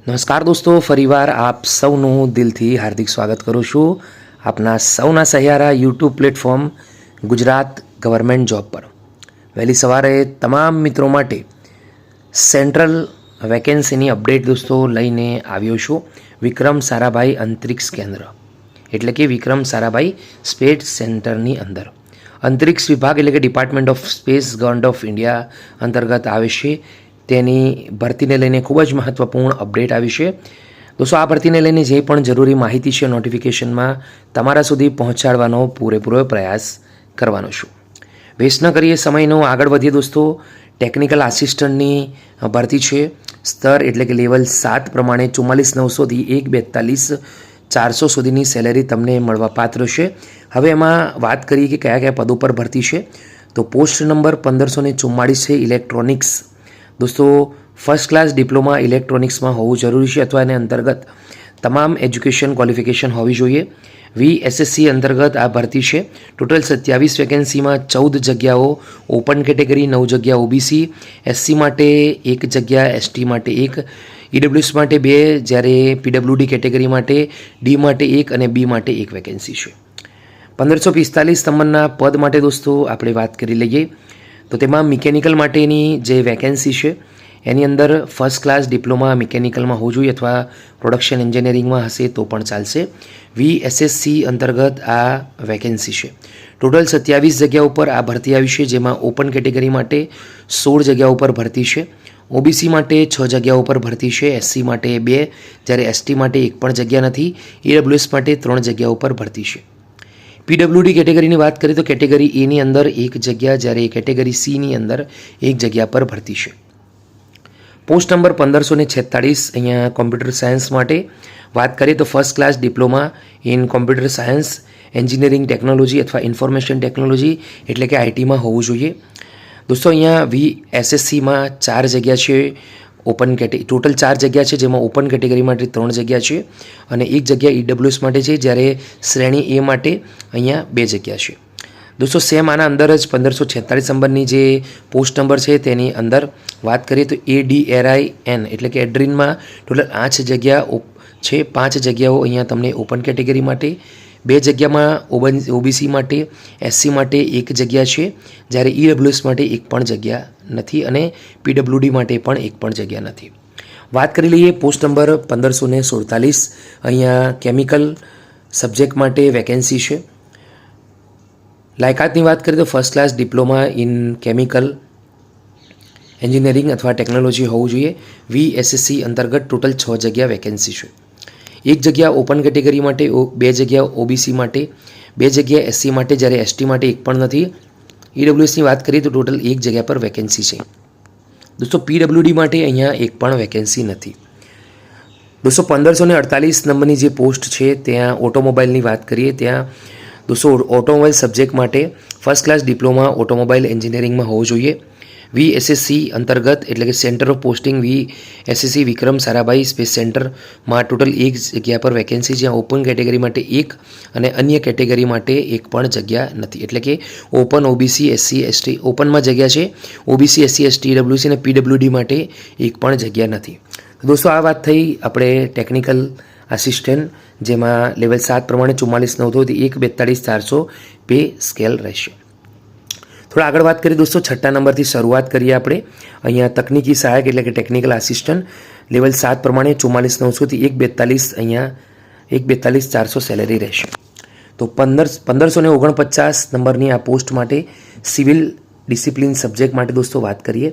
નમસ્કાર દોસ્તો, ફરીવાર આપ સૌનું દિલથી હાર્દિક સ્વાગત કરું છું આપના સૌના સહિયારા YouTube platform Gujarat government job પર. વહેલી સવારે તમામ મિત્રો માટે સેન્ટ્રલ વેકેન્સીની અપડેટ દોસ્તો લઈને આવ્યો છું. વિક્રમ સારાભાઈ અંતરિક્ષ કેન્દ્ર એટલે કે વિક્રમ સારાભાઈ સ્પેસ સેન્ટરની અંદર અંતરિક્ષ વિભાગ એટલે કે department of space government of India અંતર્ગત આવે છે. તેની ભરતીને લઈને ખૂબ જ મહત્ત્વપૂર્ણ અપડેટ આવી છે દોસ્તો. આ ભરતીને લઈને જે પણ જરૂરી માહિતી છે નોટિફિકેશનમાં તમારા સુધી પહોંચાડવાનો પૂરેપૂરો પ્રયાસ કરવાનો છું. વેસ્ટ ન કરીએ સમયનો, આગળ વધીએ દોસ્તો. ટેકનિકલ આસિસ્ટન્ટની ભરતી છે. સ્તર એટલે કે લેવલ 7 પ્રમાણે 44,900થી 1,42,400 સુધીની સેલેરી તમને મળવાપાત્ર છે. હવે એમાં વાત કરીએ કે કયા કયા પદો પર ભરતી છે. તો પોસ્ટ નંબર 1544 છે ઇલેક્ટ્રોનિક્સ. દોસ્તો ફર્સ્ટ ક્લાસ ડિપ્લોમા ઇલેક્ટ્રોનિક્સમાં હોવું જરૂરી છે અથવા એને અંતર્ગત તમામ એજ્યુકેશન ક્વોલિફિકેશન હોવી જોઈએ. VSSC અંતર્ગત આ ભરતી છે. ટોટલ 27 વેકેન્સીમાં 14 જગ્યાઓ ઓપન કેટેગરી, 9 જગ્યા OBC, SC માટે 1 જગ્યા, ST માટે 1, EWS માટે 2, જ્યારે PWD કેટેગરી માટે D માટે 1 અને B માટે 1 વેકેન્સી છે. 1545 નંબરના પદ માટે દોસ્તો આપણે વાત કરી લઈએ તો તેમાં મિકેનિકલ માટેની જે વેકેન્સી છે એની અંદર ફર્સ્ટ ક્લાસ ડિપ્લોમા મિકેનિકલમાં હોવું જોઈએ અથવા પ્રોડક્શન એન્જિનિયરિંગમાં હશે તો પણ ચાલશે. VSSC અંતર્ગત આ વેકેન્સી છે. ટોટલ 27 જગ્યા ઉપર આ ભરતી આવી છે, જેમાં ઓપન કેટેગરી માટે 16 જગ્યા ઉપર ભરતી છે, OBC માટે 6 જગ્યા ઉપર ભરતી છે, SC માટે 2, જ્યારે ST માટે 1 પણ જગ્યા નથી, EWS માટે 3 જગ્યા ઉપર ભરતી છે. PWD કેટેગરીની વાત કરીએ તો કેટેગરી Aની અંદર 1 જગ્યા, જ્યારે કેટેગરી Cની અંદર 1 જગ્યા પર ભરતી છે. પોસ્ટ નંબર 1546 અહીંયા કોમ્પ્યુટર સાયન્સ માટે વાત કરીએ તો first class diploma in computer science, engineering technology અથવા ઇન્ફોર્મેશન ટેકનોલોજી એટલે કે ITમાં હોવું જોઈએ. દોસ્તો અહીંયા VSSCમાં 4 જગ્યા છે. ટોટલ 4 જગ્યા છે, જેમાં ઓપન કેટેગરી માટે 3 જગ્યા છે અને 1 જગ્યા EWS માટે છે, જ્યારે શ્રેણી A માટે અહીંયા 2 જગ્યા છે. દોસ્તો સેમ આના અંદર જ 1546 નંબરની જે પોસ્ટ નંબર છે તેની અંદર વાત કરીએ તો ADRIN એટલે કે એડ્રીનમાં ટોટલ 8 જગ્યા છે. 5 જગ્યાઓ અહીંયા તમને ઓપન કેટેગરી માટે, 2 જગ્યામાં OBC માટે, SC માટે 1 જગ્યા છે, જ્યારે EWS માટે 1 પણ જગ્યા નથી અને PWD માટે પણ 1 પણ જગ્યા નથી. વાત કરી લઈએ પોસ્ટ નંબર 1547 અહીંયા કેમિકલ સબ્જેક્ટ માટે વેકેન્સી છે. લાયકાતની વાત કરીએ તો first class diploma in chemical engineering અથવા ટેકનોલોજી હોવું જોઈએ. VSSC અંતર્ગત ટોટલ 6 જગ્યા વેકેન્સી છે. 1 જગ્યા ઓપન કેટેગરી માટે, 2 જગ્યા OBC માટે, 2 જગ્યા SC માટે, જ્યારે ST માટે 1 પણ નથી. EWSની વાત કરીએ તો ટોટલ 1 જગ્યા પર વેકેન્સી છે. દોસ્તો PWD માટે અહીંયા 1 પણ વેકેન્સી નથી. દોસ્તો 1548 નંબરની જે પોસ્ટ છે ત્યાં ઓટોમોબાઈલની વાત કરીએ ત્યાં દોસ્તો ઓટોમોબાઈલ સબ્જેક્ટ માટે ફર્સ્ટ ક્લાસ ડિપ્લોમા ઓટોમોબાઈલ એન્જિનિયરિંગમાં હોવું જોઈએ. VSSC અંતર્ગત એટલે કે centre of posting VSSC Vikram Sarabhai space સેન્ટરમાં ટોટલ 1 જગ્યા પર વેકેન્સી, જ્યાં ઓપન કેટેગરી માટે 1 અને અન્ય કેટેગરી માટે 1 પણ જગ્યા નથી. એટલે કે ઓપન, OBC, SC, ST ઓપનમાં જગ્યા છે, OBC, SC, ST, EWC અને PWD માટે 1 પણ જગ્યા નથી. દોસ્તો આ વાત થઈ આપણે ટેકનિકલ આસિસ્ટન્ટ, જેમાં લેવલ 7 પ્રમાણે 44,900થી 1,42,400 પે સ્કેલ રહેશે. થોડા આગળ વાત કરીએ દોસ્તો, 6 નંબરથી શરૂઆત કરીએ આપણે. અહીંયા તકનીકી સહાયક એટલે કે ટેકનિકલ આસિસ્ટન્ટ લેવલ 7 પ્રમાણે 44,900થી 1,42,000 અહીંયા 1,42,400 સેલેરી રહેશે. તો 1549 નંબરની આ પોસ્ટ માટે સિવિલ ડિસિપ્લિન સબ્જેક્ટ માટે દોસ્તો વાત કરીએ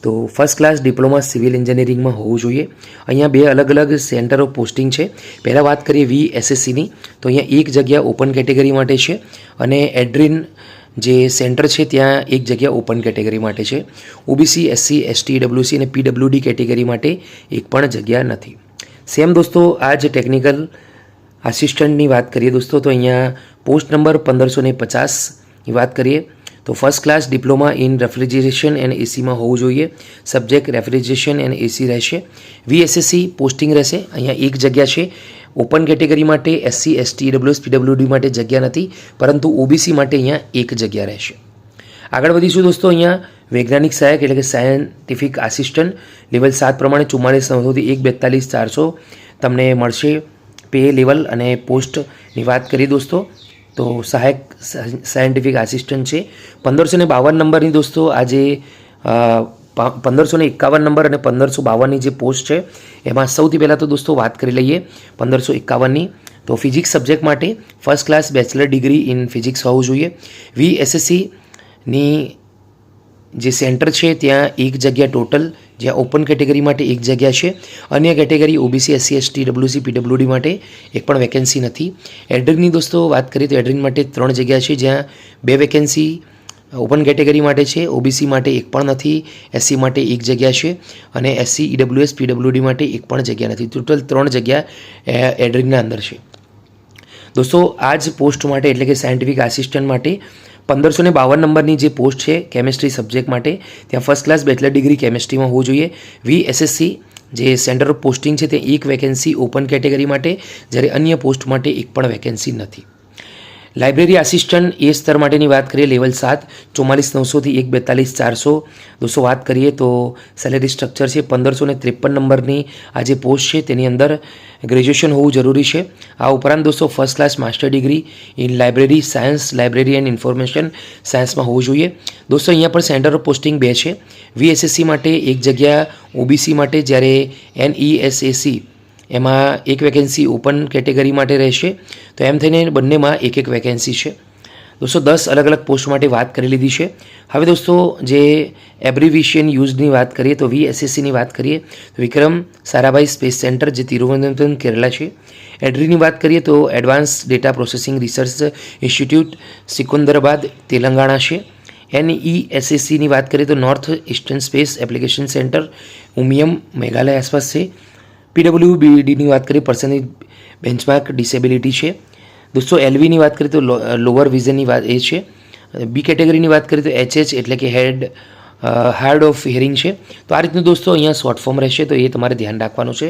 તો ફર્સ્ટ ક્લાસ ડિપ્લોમા સિવિલ એન્જિનિયરિંગમાં હોવું જોઈએ. અહીંયા 2 અલગ અલગ સેન્ટર ઓફ પોસ્ટિંગ છે. પહેલાં વાત કરીએ VSSCની તો અહીંયા 1 જગ્યા ઓપન કેટેગરી માટે છે અને એડ્રીન જે સેન્ટર છે ત્યાં 1 જગ્યા ઓપન કેટેગરી માટે છે. OBC, SC, ST, EWC અને PWD કેટેગરી માટે 1 પણ જગ્યા નથી. સેમ દોસ્તો આ જ ટેકનિકલ આસિસ્ટન્ટની વાત કરીએ દોસ્તો તો અહીંયા પોસ્ટ નંબર 1550ની વાત કરીએ તો first class diploma in refrigeration and એસીમાં હોવું જોઈએ. સબ્જેક્ટ રેફ્રિજરેશન એન્ડ AC રહેશે. VSSC પોસ્ટિંગ રહેશે. અહીંયા 1 જગ્યા છે. ઓપન કેટેગરી માટે SC, ST, EWS, PWD માટે જગ્યા નથી, પરંતુ OBC માટે અહીંયા 1 જગ્યા રહેશે. આગળ વધીશું દોસ્તો. અહીંયા વૈજ્ઞાનિક સહાયક એટલે કે સાયન્ટિફિક આસિસ્ટન્ટ લેવલ 7 પ્રમાણે 44,900 થી 1,42,400 તમને મળશે પે લેવલ અને પોસ્ટની વાત કરીએ દોસ્તો તો સહાયક સાયન્ટિફિક આસિસ્ટન્ટ છે 1552 નંબરની દોસ્તો. આજે 1551 નંબર અને 1552ની જે પોસ્ટ છે એમાં સૌથી પહેલાં તો દોસ્તો વાત કરી લઈએ 1551ની. તો ફિઝિક્સ સબ્જેક્ટ માટે first class bachelor degree in physics હોવું જોઈએ. VSSCની જે સેન્ટર છે ત્યાં એક જગ્યા ટોટલ, જ્યાં ઓપન કેટેગરી માટે એક જગ્યા છે, અન્ય category OBC SC ST WC PWD માટે એક પણ વેકેન્સી નથી. એડ્રિનની દોસ્તો વાત કરીએ તો એડ્રિન માટે 3 જગ્યા છે, જ્યાં 2 વેકેન્સી ઓપન કેટેગરી માટે છે, OBC માટે એક પણ નથી, SC માટે એક જગ્યા છે અને SC EWS PWD માટે એક પણ જગ્યા નથી. ટોટલ 3 જગ્યા એડ્રિનના અંદર છે દોસ્તો. આ જ પોસ્ટ માટે એટલે કે સાયન્ટિફિક આસિસ્ટન્ટ માટે 1552 નંબરની જે પોસ્ટ છે કેમિસ્ટ્રી સબ્જેક્ટ માટે, ત્યાં ફર્સ્ટ ક્લાસ બેચલર ડિગ્રી કેમિસ્ટ્રીમાં હોવું જોઈએ. VSSC જે સેન્ટર ઓફ પોસ્ટિંગ છે તે એક વેકેન્સી ઓપન કેટેગરી માટે, જ્યારે અન્ય પોસ્ટ માટે એક પણ વેકેન્સી નથી. લાઇબ્રેરી આસિસ્ટન્ટ એ સ્તર માટેની વાત કરીએ લેવલ 7 44,900 થી 1,42,400 દોસ્તો વાત કરીએ તો સેલેરી સ્ટ્રક્ચર છે 1553 નંબરની આ જે પોસ્ટ છે તેની અંદર ગ્રેજ્યુએશન હોવું જરૂરી છે. આ ઉપરાંત દોસ્તો first class master degree in library science, library and information સાયન્સમાં હોવું જોઈએ. દોસ્તો અહીંયા પણ સેન્ટર ઓફ પોસ્ટિંગ 2 છે. VSSC માટે એક જગ્યા OBC માટે, જ્યારે NESAC એમાં એક વેકેન્સી ઓપન કેટેગરી માટે રહેશે. તો એમ થઈને બંનેમાં એક વેકેન્સી છે દોસ્તો. 10 અલગ અલગ પોસ્ટ માટે વાત કરી લીધી છે. હવે દોસ્તો જે એબ્રિવિએશન યુઝની વાત કરીએ તો VSSCની વાત કરીએ તો વિક્રમ સારાભાઈ સ્પેસ સેન્ટર જે તિરુવનંતપુરમ કેરલા છે. એડ્રીની વાત કરીએ તો advance data processing research institute Secunderabad Telangana છે. NESACની વાત કરીએ તો north eastern space application centre Umiam Meghalaya આસપાસ છે. PWBDની વાત કરીએ પર્સનલ બેન્ચમાર્ક ડિસેબિલિટી છે દોસ્તો. LVની વાત કરીએ તો લોઅર વિઝનની વાત એ છે. B કેટેગરીની વાત કરીએ તો HH એટલે કે હાર્ડ ઓફ હિયરિંગ છે. તો આ રીતનું દોસ્તો અહીંયા શોર્ટ ફોર્મ રહેશે, તો એ તમારે ધ્યાન રાખવાનું છે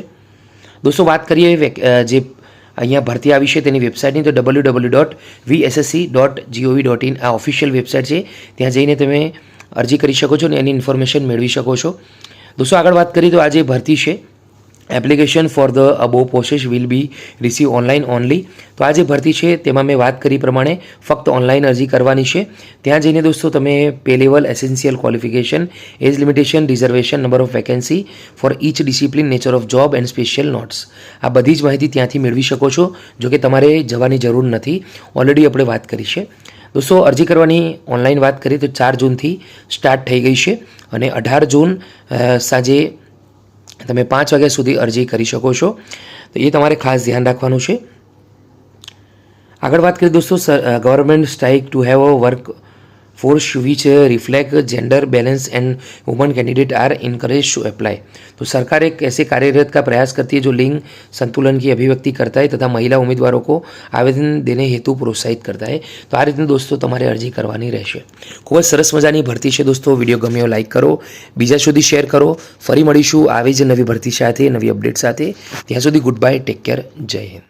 દોસ્તો. વાત કરીએ જે અહીંયા ભરતી આવી છે તેની વેબસાઇટની તો www.vssc.gov.in આ ઓફિશિયલ વેબસાઇટ છે. ત્યાં જઈને તમે અરજી કરી શકો છો અને એની ઇન્ફોર્મેશન મેળવી શકો છો દોસ્તો. આગળ વાત કરીએ તો આ જે ભરતી છે application for the above post will be receive online only. તો આ જે ભરતી છે તેમાં મેં વાત કરી પ્રમાણે ફક્ત ઓનલાઈન અરજી કરવાની છે. ત્યાં જઈને દોસ્તો તમે pay level, essential qualification, age limitation, reservation, number of vacancy for each discipline, nature of job and special notes આ બધી જ માહિતી ત્યાંથી મેળવી શકો છો. જો કે તમારે જવાની જરૂર નથી, ઓલરેડી આપણે વાત કરી છે દોસ્તો. અરજી કરવાની ઓનલાઈન વાત કરીએ તો 4 જૂનથી સ્ટાર્ટ થઈ ગઈ છે અને 18 જૂન સાંજે તમે 5 વાગ્યા સુધી અરજી કરી શકો છો. તો એ તમારે ખાસ ધ્યાન રાખવાનું છે. આગળ વાત કરીએ દોસ્તો government strike to have a work force which reflect gender balance and woman candidate are encourage to apply. तो सरकार एक ऐसे कार्यरत का प्रयास करती है जो लिंग संतुलन की अभिव्यक्ति करता है तथा महिला उम्मीदवारों को आवेदन देने हेतु प्रोत्साहित करता है. तो आ रीतનું દોસ્તો તમારે અરજી કરવાની રહેશે. ખૂબ જ સરસ મજાની ભરતી છે દોસ્તો. વિડીયો ગમ્યો લાઇક કરો, બીજા સુધી શેર કરો. ફરી મળીશું આવી જ નવી ભરતી સાથે, નવી અપડેટ સાથે. ત્યાં સુધી ગુડ બાય, ટેક કેર, જય હિન્દ.